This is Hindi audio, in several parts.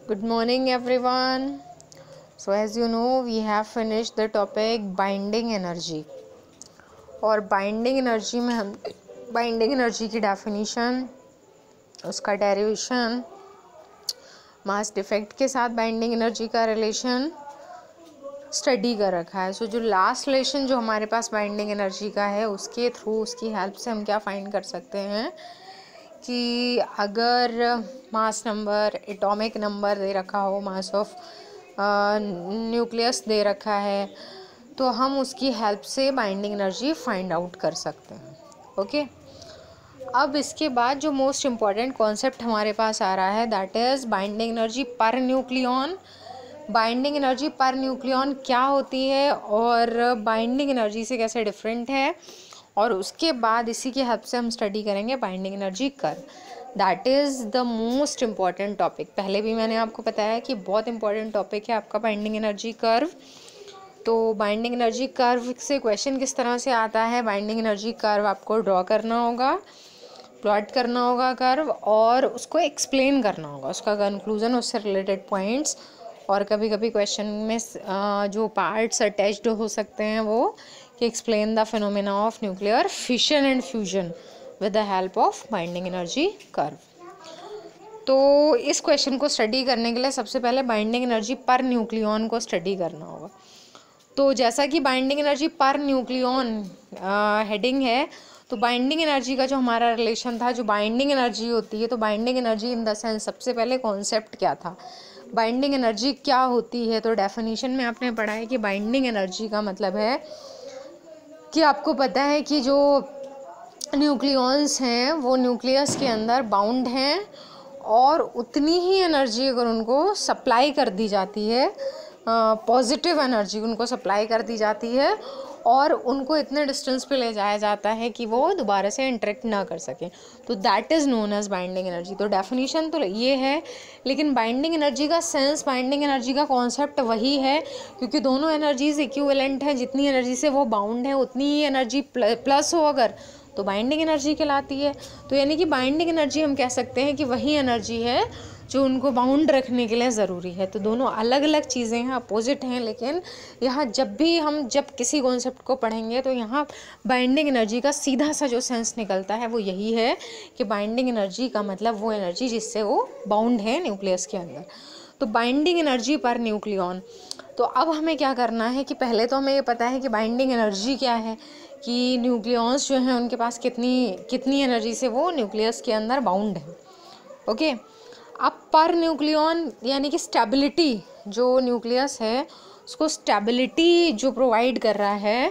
Good morning, everyone. So, as you know, we have finished the topic binding energy. और बाइंडिंग एनर्जी में हम बाइंडिंग एनर्जी की डेफिनेशन, उसका डेरिवेशन, मास डिफेक्ट के साथ बाइंडिंग एनर्जी का रिलेशन स्टडी कर रखा है. सो जो लास्ट रिलेशन जो हमारे पास बाइंडिंग एनर्जी का है, उसके थ्रू, उसकी हेल्प से हम क्या फाइंड कर सकते हैं कि अगर मास नंबर, एटॉमिक नंबर दे रखा हो, मास ऑफ न्यूक्लियस दे रखा है, तो हम उसकी हेल्प से बाइंडिंग एनर्जी फाइंड आउट कर सकते हैं. ओके. अब इसके बाद जो मोस्ट इम्पॉर्टेंट कॉन्सेप्ट हमारे पास आ रहा है, that is binding energy per nucleon. Binding energy per nucleon क्या होती है और बाइंडिंग एनर्जी से कैसे डिफरेंट है, और उसके बाद इसी की हेल्प से हम स्टडी करेंगे binding energy curve. That is the most important topic. पहले भी मैंने आपको बताया कि बहुत इंपॉर्टेंट टॉपिक है आपका बाइंडिंग एनर्जी कर्व. तो बाइंडिंग एनर्जी कर्व से क्वेश्चन किस तरह से आता है, बाइंडिंग एनर्जी कर्व आपको ड्रॉ करना होगा, प्लॉट करना होगा कर्व, और उसको एक्सप्लेन करना होगा, उसका कंक्लूजन, उससे रिलेटेड पॉइंट्स. और कभी कभी क्वेश्चन में जो पार्ट्स अटैच्ड हो सकते हैं वो कि explain the phenomena of nuclear fission and fusion with the help of binding energy curve. तो इस क्वेश्चन को स्टडी करने के लिए सबसे पहले बाइंडिंग एनर्जी पर न्यूक्लियन को स्टडी करना होगा. तो जैसा कि binding energy per nucleon heading है, तो बाइंडिंग एनर्जी का जो हमारा रिलेशन था, जो बाइंडिंग एनर्जी होती है, तो binding energy in the sense सबसे पहले कॉन्सेप्ट क्या था, बाइंडिंग एनर्जी क्या होती है. तो डेफिनेशन में आपने पढ़ा है कि बाइंडिंग एनर्जी का मतलब है कि आपको पता है कि जो न्यूक्लियॉन्स हैं वो न्यूक्लियस के अंदर बाउंड हैं, और उतनी ही एनर्जी अगर उनको सप्लाई कर दी जाती है, पॉजिटिव एनर्जी उनको सप्लाई कर दी जाती है, और उनको इतने डिस्टेंस पे ले जाया जाता है कि वो दोबारा से इंटरेक्ट ना कर सकें, तो that is known as binding energy. तो डेफिनेशन तो ये है, लेकिन बाइंडिंग एनर्जी का सेंस, बाइंडिंग एनर्जी का कॉन्सेप्ट वही है, क्योंकि दोनों एनर्जीज इक्विवेलेंट हैं. जितनी एनर्जी से वो बाउंड है उतनी ही एनर्जी प्लस हो अगर, तो बाइंडिंग एनर्जी कहलाती है. तो यानी कि बाइंडिंग एनर्जी हम कह सकते हैं कि वही एनर्जी है जो उनको बाउंड रखने के लिए ज़रूरी है. तो दोनों अलग अलग चीज़ें हैं, अपोजिट हैं, लेकिन यहाँ जब किसी कॉन्सेप्ट को पढ़ेंगे तो यहाँ बाइंडिंग एनर्जी का सीधा सा जो सेंस निकलता है वो यही है कि बाइंडिंग एनर्जी का मतलब वो एनर्जी जिससे वो बाउंड है न्यूक्लियस के अंदर. तो बाइंडिंग एनर्जी पर न्यूक्लियन. तो अब हमें क्या करना है कि पहले तो हमें ये पता है कि बाइंडिंग एनर्जी क्या है, कि न्यूक्लियॉन्स जो हैं उनके पास कितनी एनर्जी से वो न्यूक्लियस के अंदर बाउंड है. ओके. अब पर न्यूक्लियन यानी कि स्टेबिलिटी, जो न्यूक्लियस है उसको स्टेबिलिटी जो प्रोवाइड कर रहा है,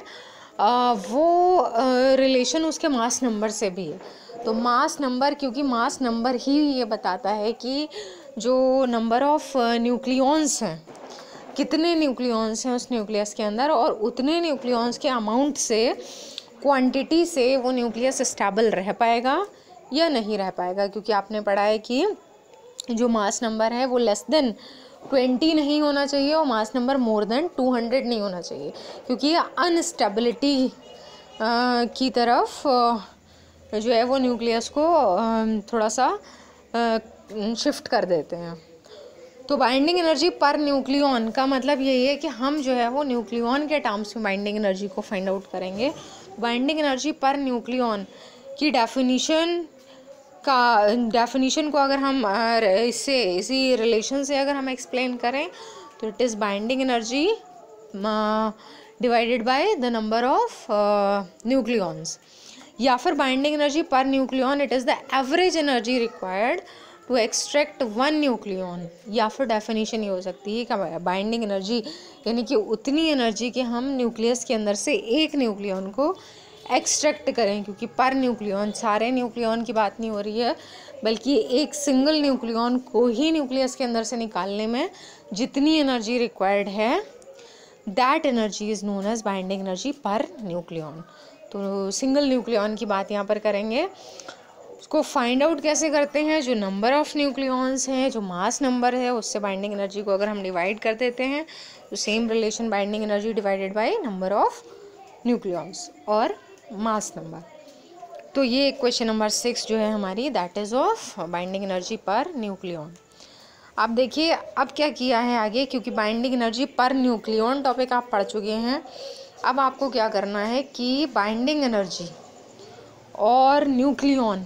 वो रिलेशन उसके मास नंबर से भी है. तो मास नंबर, क्योंकि मास नंबर ही ये बताता है कि जो नंबर ऑफ न्यूक्लियॉन्स हैं, कितने न्यूक्लियॉन्स हैं उस न्यूक्लियस के अंदर, और उतने न्यूक्लियॉन्स के अमाउंट से, क्वांटिटी से वो न्यूक्लियस स्टेबल रह पाएगा या नहीं रह पाएगा. क्योंकि आपने पढ़ा है कि जो मास नंबर है वो लेस देन 20 नहीं होना चाहिए, और मास नंबर मोर देन 200 नहीं होना चाहिए, क्योंकि ये अनस्टेबिलिटी की तरफ जो है वो न्यूक्लियस को थोड़ा सा शिफ्ट कर देते हैं. तो बाइंडिंग एनर्जी पर न्यूक्लियन का मतलब यही है कि हम जो है वो न्यूक्लियन के टर्म्स में बाइंडिंग एनर्जी को फाइंड आउट करेंगे. बाइंडिंग एनर्जी पर न्यूक्लियन की डेफिनेशन को अगर हम इसी रिलेशन से अगर हम एक्सप्लेन करें, तो it is binding energy divided by the number of nucleons, या फिर binding energy per nucleon it is the average energy required to extract one nucleon. या फिर डेफिनेशन ये हो सकती है कि बाइंडिंग एनर्जी यानी कि उतनी एनर्जी कि हम न्यूक्लियस के अंदर से एक न्यूक्लियन को एक्सट्रैक्ट करें, क्योंकि पर न्यूक्लियन, सारे न्यूक्लियन की बात नहीं हो रही है, बल्कि एक सिंगल न्यूक्लियन को ही न्यूक्लियस के अंदर से निकालने में जितनी एनर्जी रिक्वायर्ड है, that energy is known as binding energy per nucleon. तो सिंगल न्यूक्लियन की बात यहाँ पर करेंगे. उसको फाइंड आउट कैसे करते हैं, जो नंबर ऑफ न्यूक्लियॉन्स हैं, जो मास नंबर है, उससे बाइंडिंग एनर्जी को अगर हम डिवाइड कर देते हैं, तो same relation binding energy divided by number of nucleons और मास नंबर. तो ये क्वेश्चन नंबर 6 जो है हमारी, that is of binding energy per nucleon. आप देखिए अब क्या किया है आगे, क्योंकि binding energy per nucleon topic आप पढ़ चुके हैं। अब आपको क्या करना है कि बाइंडिंग एनर्जी और nucleon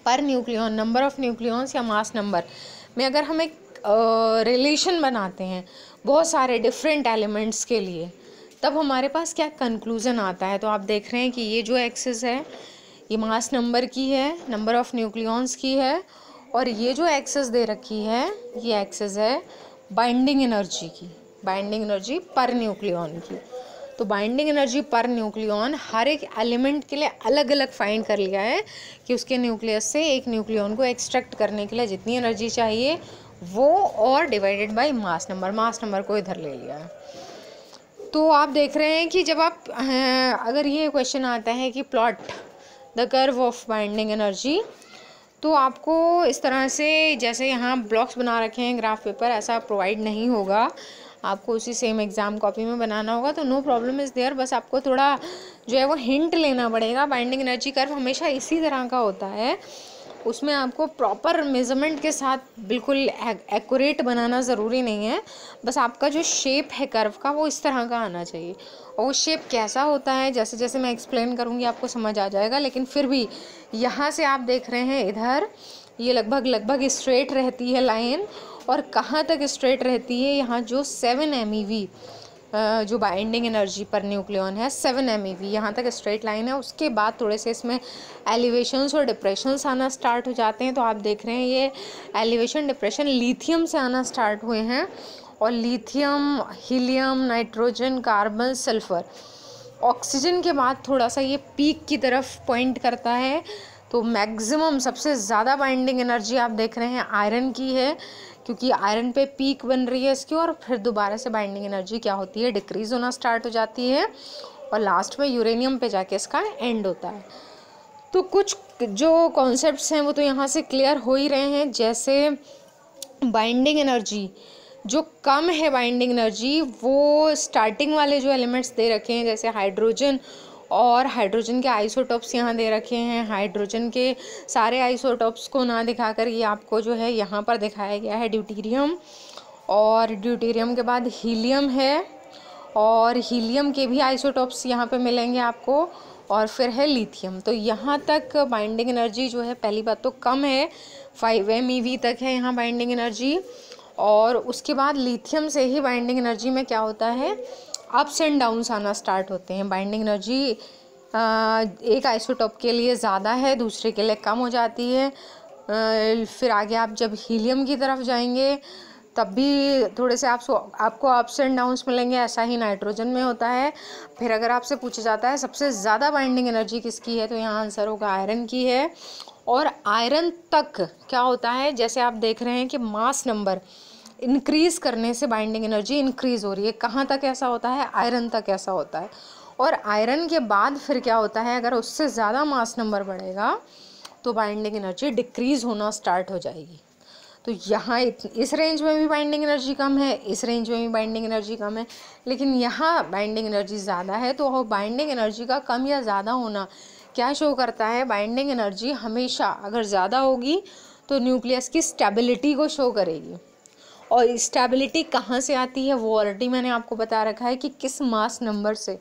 per nucleon, number of nucleons या मास नंबर में अगर हम एक रिलेशन बनाते हैं बहुत सारे डिफरेंट एलिमेंट्स के लिए, तब हमारे पास क्या कंक्लूजन आता है। तो आप देख रहे हैं कि ये जो एक्सिस है ये मास नंबर की है, नंबर ऑफ न्यूक्लियंस की है, और ये जो एक्सिस दे रखी है ये एक्सिस है बाइंडिंग एनर्जी की, बाइंडिंग एनर्जी पर न्यूक्लियन की। तो बाइंडिंग एनर्जी पर न्यूक्लियन हर एक एलिमेंट के लिए अलग अलग फाइंड कर लिया है कि उसके न्यूक्लियस से एक न्यूक्लियन को एक्सट्रैक्ट करने के लिए जितनी एनर्जी चाहिए वो, और डिवाइडेड बाय मास नंबर को इधर ले लिया है। तो आप देख रहे हैं कि जब आप अगर ये क्वेश्चन आता है कि plot the curve of binding energy, तो आपको इस तरह से जैसे यहाँ ब्लॉक्स बना रखे हैं ग्राफ पेपर, ऐसा प्रोवाइड नहीं होगा, आपको उसी सेम एग्ज़ाम कॉपी में बनाना होगा। तो नो प्रॉब्लम इज़ देयर, बस आपको थोड़ा जो है वो हिंट लेना पड़ेगा। बाइंडिंग एनर्जी कर्व हमेशा इसी तरह का होता है, उसमें आपको प्रॉपर मेज़रमेंट के साथ बिल्कुल एक्यूरेट बनाना ज़रूरी नहीं है, बस आपका जो शेप है कर्व का वो इस तरह का आना चाहिए। और वो शेप कैसा होता है जैसे जैसे मैं एक्सप्लेन करूँगी आपको समझ आ जाएगा, लेकिन फिर भी यहाँ से आप देख रहे हैं इधर ये लगभग स्ट्रेट रहती है लाइन, और कहाँ तक स्ट्रेट रहती है, यहाँ जो 7 MeV जो बाइंडिंग एनर्जी पर न्यूक्लियन है 7 MeV यहाँ तक स्ट्रेट लाइन है। उसके बाद थोड़े से इसमें एलिवेशंस और डिप्रेशंस आना स्टार्ट हो जाते हैं। तो आप देख रहे हैं ये एलिवेशन डिप्रेशन लिथियम से आना स्टार्ट हुए हैं, और lithium, helium, nitrogen, carbon, sulphur, oxygen के बाद थोड़ा सा ये पीक की तरफ पॉइंट करता है। तो मैक्सिमम सबसे ज़्यादा बाइंडिंग एनर्जी आप देख रहे हैं आयरन की है, क्योंकि आयरन पे पीक बन रही है इसकी, और फिर दोबारा से बाइंडिंग एनर्जी क्या होती है, डिक्रीज़ होना स्टार्ट हो जाती है, और लास्ट में यूरेनियम पे जाके इसका एंड होता है। तो कुछ जो कॉन्सेप्ट्स हैं वो तो यहाँ से क्लियर हो ही रहे हैं, जैसे बाइंडिंग एनर्जी जो कम है, बाइंडिंग एनर्जी वो स्टार्टिंग वाले जो एलिमेंट्स दे रखे हैं जैसे हाइड्रोजन, और हाइड्रोजन के आइसोटॉप्स यहाँ दे रखे हैं। हाइड्रोजन के सारे आइसोटॉप्स को ना दिखाकर ये आपको जो है यहाँ पर दिखाया गया है ड्यूटेरियम, और ड्यूटेरियम के बाद हीलियम है, और हीलियम के भी आइसोटॉप्स यहाँ पे मिलेंगे आपको, और फिर है लिथियम। तो यहाँ तक बाइंडिंग एनर्जी जो है पहली बात तो कम है, 5 MeV तक है यहाँ बाइंडिंग एनर्जी। और उसके बाद लिथियम से ही बाइंडिंग एनर्जी में क्या होता है, अप्स एंड डाउन्स आना स्टार्ट होते हैं। बाइंडिंग एनर्जी एक आइसोटॉप के लिए ज़्यादा है, दूसरे के लिए कम हो जाती है। फिर आगे आप जब हीलियम की तरफ जाएंगे तब भी थोड़े से आपको अप्स एंड डाउन्स मिलेंगे, ऐसा ही नाइट्रोजन में होता है। फिर अगर आपसे पूछा जाता है सबसे ज़्यादा बाइंडिंग एनर्जी किसकी है, तो यहाँ आंसर होगा आयरन की है। और आयरन तक क्या होता है, जैसे आप देख रहे हैं कि मास नंबर इंक्रीज़ करने से बाइंडिंग एनर्जी इंक्रीज़ हो रही है, कहाँ तक ऐसा होता है, आयरन तक ऐसा होता है। और आयरन के बाद फिर क्या होता है, अगर उससे ज़्यादा मास नंबर बढ़ेगा तो बाइंडिंग एनर्जी डिक्रीज़ होना स्टार्ट हो जाएगी। तो यहाँ इस रेंज में भी बाइंडिंग एनर्जी कम है, इस रेंज में भी बाइंडिंग एनर्जी कम है, लेकिन यहाँ बाइंडिंग एनर्जी ज़्यादा है। तो बाइंडिंग एनर्जी का कम या ज़्यादा होना क्या शो करता है, बाइंडिंग एनर्जी हमेशा अगर ज़्यादा होगी तो न्यूक्लियस की स्टेबिलिटी को शो करेगी। और स्टेबिलिटी कहाँ से आती है वो ऑलरेडी मैंने आपको बता रखा है कि किस मास नंबर से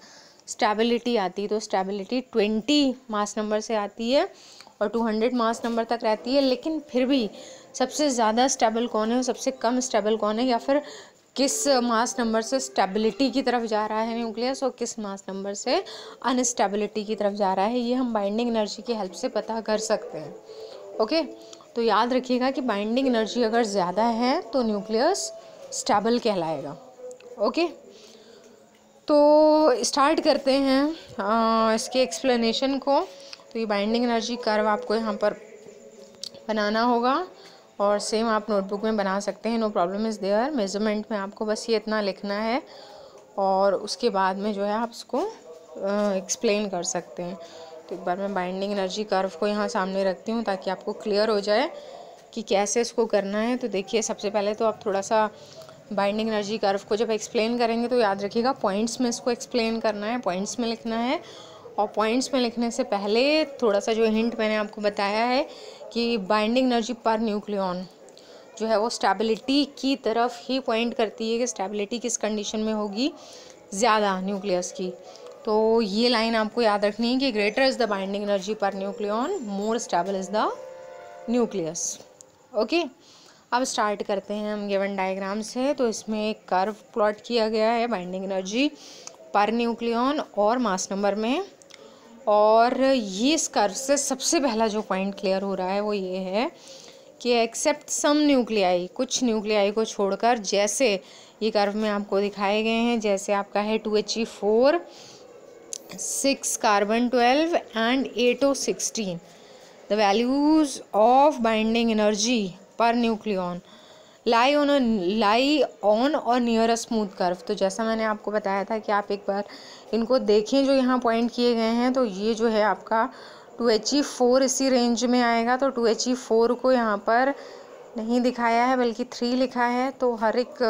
स्टेबिलिटी आती है। तो स्टेबिलिटी 20 मास नंबर से आती है और 200 मास नंबर तक रहती है। लेकिन फिर भी सबसे ज़्यादा स्टेबल कौन है और सबसे कम स्टेबल कौन है, या फिर किस मास नंबर से स्टेबिलिटी की तरफ जा रहा है न्यूक्लियस और किस मास नंबर से अनस्टेबिलिटी की तरफ जा रहा है, ये हम बाइंडिंग एनर्जी की हेल्प से पता कर सकते हैं। ओके, तो याद रखिएगा कि बाइंडिंग एनर्जी अगर ज़्यादा है तो न्यूक्लियस स्टेबल कहलाएगा। ओके, तो स्टार्ट करते हैं इसके एक्सप्लेनेशन को। तो ये बाइंडिंग एनर्जी कर्व आपको यहाँ पर बनाना होगा और सेम आप नोटबुक में बना सकते हैं, no problem is there. Measurement में आपको बस ये इतना लिखना है और उसके बाद में जो है आप इसको एक्सप्लेन कर सकते हैं। तो एक बार मैं बाइंडिंग एनर्जी कर्व को यहाँ सामने रखती हूँ ताकि आपको क्लियर हो जाए कि कैसे इसको करना है। तो देखिए, सबसे पहले तो आप थोड़ा सा बाइंडिंग एनर्जी कर्व को जब एक्सप्लेन करेंगे तो याद रखिएगा पॉइंट्स में इसको एक्सप्लेन करना है, पॉइंट्स में लिखना है। और पॉइंट्स में लिखने से पहले थोड़ा सा जो हिंट मैंने आपको बताया है कि बाइंडिंग एनर्जी पर न्यूक्लियन जो है वो स्टेबिलिटी की तरफ ही पॉइंट करती है कि स्टेबिलिटी किस कंडीशन में होगी ज़्यादा न्यूक्लियस की। तो ये लाइन आपको याद रखनी है कि greater is the binding energy per nucleon, more stable is the nucleus. Okay, अब स्टार्ट करते हैं हम गिवन डायग्राम से। तो इसमें एक कर्व प्लॉट किया गया है बाइंडिंग एनर्जी पर न्यूक्लियन और मास नंबर में, और ये इस कर्व से सबसे पहला जो पॉइंट क्लियर हो रहा है वो ये है कि एक्सेप्ट सम न्यूक्लियाई, कुछ न्यूक्लियाई को छोड़कर, जैसे ये कर्व में आपको दिखाए गए हैं, जैसे आपका है 2He4, 6 carbon 12 and 8O16, the values of binding energy per nucleon lie on और नियर अ स्मूथ कर्व। तो जैसा मैंने आपको बताया था कि आप एक बार इनको देखें जो यहाँ पॉइंट किए गए हैं, तो ये जो है आपका 2He4 इसी रेंज में आएगा। तो 2He4 को यहाँ पर नहीं दिखाया है बल्कि 3 लिखा है। तो हर एक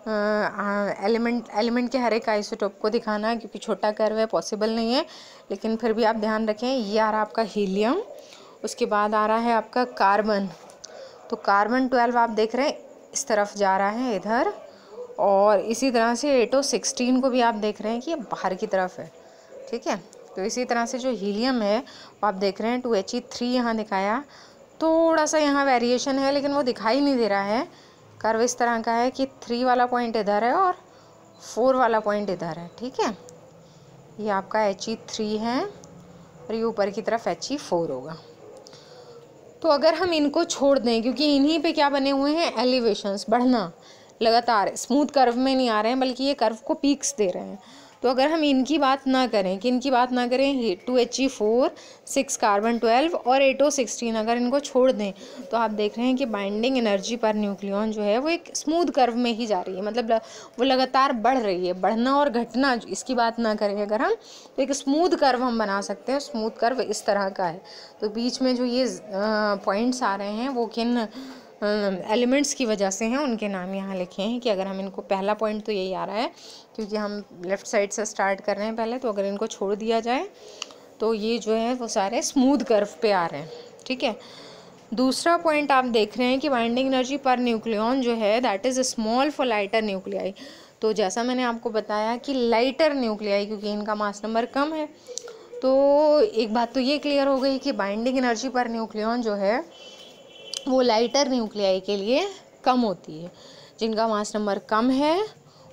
एलिमेंट के हर एक आइसोटोप को दिखाना, क्योंकि छोटा कर्व है पॉसिबल नहीं है, लेकिन फिर भी आप ध्यान रखें। ये आ रहा है आपका हीलियम, उसके बाद आ रहा है आपका कार्बन। तो कार्बन 12 आप देख रहे हैं इस तरफ जा रहा है इधर, और इसी तरह से 8O16 को भी आप देख रहे हैं कि ये बाहर की तरफ है, ठीक है। तो इसी तरह से जो हीलियम है वो आप देख रहे हैं 2He3 यहाँ दिखाया, थोड़ा सा यहाँ वेरिएशन है लेकिन वो दिखाई नहीं दे रहा है। कर्व इस तरह का है कि 3 वाला पॉइंट इधर है और 4 वाला पॉइंट इधर है, ठीक है। ये आपका He3 है और ये ऊपर की तरफ He4 होगा। तो अगर हम इनको छोड़ दें, क्योंकि इन्हीं पे क्या बने हुए हैं, एलिवेशंस, बढ़ना लगातार, स्मूथ कर्व में नहीं आ रहे हैं बल्कि ये कर्व को पीक्स दे रहे हैं। तो अगर हम इनकी बात ना करें, कि इनकी बात ना करें, 2He4, 6 कार्बन 12 और 8O16, अगर इनको छोड़ दें तो आप देख रहे हैं कि बाइंडिंग एनर्जी पर न्यूक्लियन जो है वो एक स्मूथ कर्व में ही जा रही है, मतलब वो लगातार बढ़ रही है। बढ़ना और घटना इसकी बात ना करें अगर हम, तो एक स्मूथ कर्व हम बना सकते हैं। स्मूथ कर्व इस तरह का है। तो बीच में जो ये पॉइंट्स आ रहे हैं वो किन एलिमेंट्स की वजह से हैं, उनके नाम यहाँ लिखे हैं। कि अगर हम इनको, पहला पॉइंट तो यही आ रहा है क्योंकि हम लेफ़्ट साइड से स्टार्ट कर रहे हैं पहले, तो अगर इनको छोड़ दिया जाए तो ये जो है वो सारे स्मूथ कर्व पे आ रहे हैं, ठीक है। दूसरा पॉइंट आप देख रहे हैं कि बाइंडिंग एनर्जी पर न्यूक्लियन जो है that is small for lighter nuclei. तो जैसा मैंने आपको बताया कि लाइटर न्यूक्लियाई, क्योंकि इनका मास नंबर कम है, तो एक बात तो ये क्लियर हो गई कि बाइंडिंग एनर्जी पर न्यूक्लियन जो है वो लाइटर न्यूक्लियाई के लिए कम होती है। जिनका मास नंबर कम है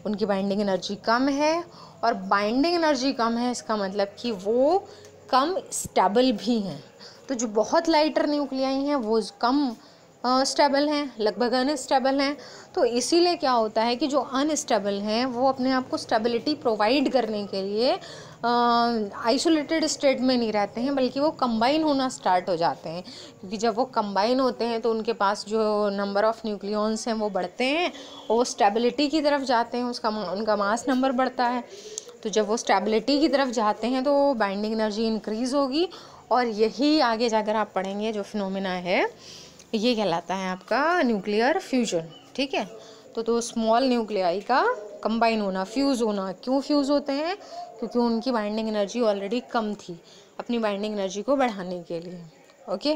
उनकी बाइंडिंग एनर्जी कम है, और बाइंडिंग एनर्जी कम है इसका मतलब कि वो कम स्टेबल भी हैं। तो जो बहुत लाइटर न्यूक्लियाई हैं वो कम स्टेबल हैं, लगभग अनस्टेबल हैं। तो इसीलिए क्या होता है कि जो अनस्टेबल हैं वो अपने आप को स्टेबिलिटी प्रोवाइड करने के लिए आइसोलेटेड स्टेट में नहीं रहते हैं, बल्कि वो कंबाइन होना स्टार्ट हो जाते हैं। क्योंकि जब वो कंबाइन होते हैं तो उनके पास जो नंबर ऑफ़ न्यूक्लियॉन्स हैं वो बढ़ते हैं और वो स्टेबिलिटी की तरफ जाते हैं, उनका मास नंबर बढ़ता है। तो जब वो स्टेबिलिटी की तरफ जाते हैं तो बाइंडिंग एनर्जी इंक्रीज़ होगी, और यही आगे जाकर आप पढ़ेंगे जो फिनोमेना है ये कहलाता है आपका न्यूक्लियर फ्यूजन, ठीक है। तो स्मॉल न्यूक्लियाई का कंबाइन होना, फ्यूज़ होना। क्यों फ्यूज़ होते हैं? क्योंकि उनकी बाइंडिंग एनर्जी ऑलरेडी कम थी अपनी बाइंडिंग एनर्जी को बढ़ाने के लिए, ओके।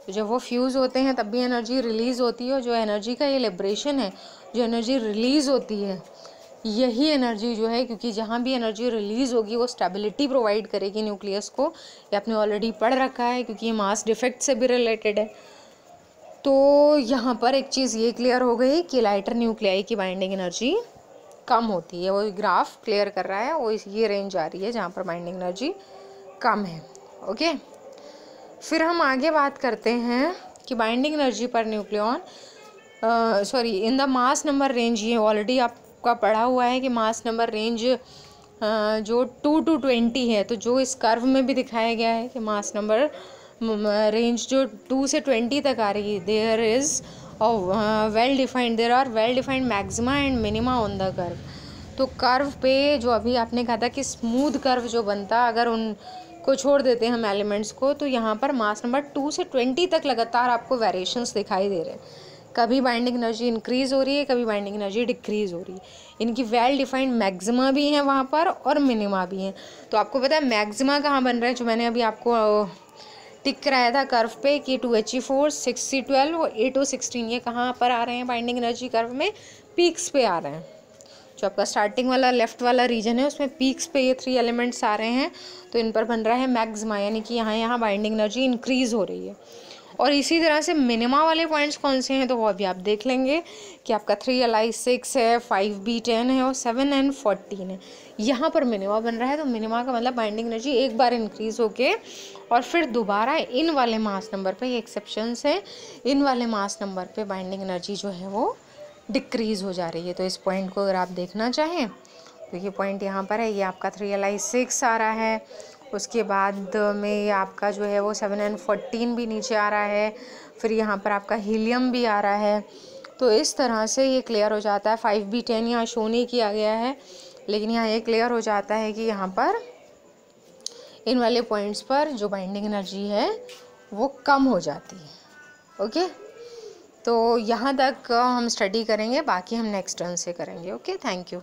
तो जब वो फ्यूज़ होते हैं तब भी एनर्जी रिलीज़ होती है, और जो एनर्जी का ये लिब्रेशन है, जो एनर्जी रिलीज़ होती है, यही एनर्जी जो है, क्योंकि जहाँ भी एनर्जी रिलीज़ होगी वो स्टेबिलिटी प्रोवाइड करेगी न्यूक्लियस को। ये आपने ऑलरेडी पढ़ रखा है क्योंकि ये मास डिफेक्ट से भी रिलेटेड है। तो यहाँ पर एक चीज़ ये क्लियर हो गई कि लाइटर न्यूक्लियाई की बाइंडिंग एनर्जी कम होती है। वो ग्राफ क्लियर कर रहा है, वो ये रेंज आ रही है जहाँ पर बाइंडिंग एनर्जी कम है, ओके। फिर हम आगे बात करते हैं कि binding energy per nucleon in the mass number range. ये ऑलरेडी आपका पढ़ा हुआ है कि मास नंबर रेंज जो 2 to 20 है, तो जो इस कर्व में भी दिखाया गया है कि मास नंबर रेंज जो 2 से 20 तक आ रही है, there are well defined maxima and minima on the curve. तो कर्व पे जो अभी आपने कहा था कि स्मूथ कर्व जो बनता, अगर उनको छोड़ देते हैं हम एलिमेंट्स को, तो यहाँ पर मास नंबर 2 से 20 तक लगातार आपको वेरिएशंस दिखाई दे रहे हैं। कभी बाइंडिंग एनर्जी इंक्रीज़ हो रही है, कभी बाइंडिंग एनर्जी डिक्रीज़ हो रही है। इनकी वेल डिफाइंड मैक्सिमा भी हैं वहाँ पर और मिनिमा भी हैं। तो आपको पता है मैक्सिमा कहाँ बन रहा है, जो मैंने अभी आपको टिक रहा था कर्व पे कि 2He4 6C12 और 8O16 ये कहाँ पर आ रहे हैं बाइंडिंग एनर्जी कर्व में, पीक्स पे आ रहे हैं। जो आपका स्टार्टिंग वाला लेफ्ट वाला रीजन है उसमें पीक्स पे ये 3 एलिमेंट्स आ रहे हैं, तो इन पर बन रहा है मैक्सिमा, यानी कि यहाँ बाइंडिंग एनर्जी इंक्रीज़ हो रही है। और इसी तरह से मिनिमा वाले पॉइंट्स कौन से हैं तो वो अभी आप देख लेंगे कि आपका 3Li 6 है, 5B 10 है और 7N 14 है। यहाँ पर मिनिमा बन रहा है, तो मिनिमा का मतलब बाइंडिंग एनर्जी एक बार इंक्रीज़ होके और फिर दोबारा इन वाले मास नंबर पे, ये एक्सेप्शंस है, इन वाले मास नंबर पे बाइंडिंग एनर्जी जो है वो डिक्रीज़ हो जा रही है। तो इस पॉइंट को अगर आप देखना चाहें तो ये पॉइंट यहाँ पर है, ये आपका 3Li 6 आ रहा है, उसके बाद में ये आपका जो है वो 7N 14 भी नीचे आ रहा है, फिर यहाँ पर आपका हीलियम भी आ रहा है। तो इस तरह से ये क्लियर हो जाता है। 5B 10 यहाँ शो नहीं किया गया है, लेकिन यहाँ ये क्लियर हो जाता है कि यहाँ पर इन वाले पॉइंट्स पर जो बाइंडिंग एनर्जी है वो कम हो जाती है। ओके, तो यहाँ तक हम स्टडी करेंगे, बाकी हम नेक्स्ट टर्न से करेंगे। Okay, thank you.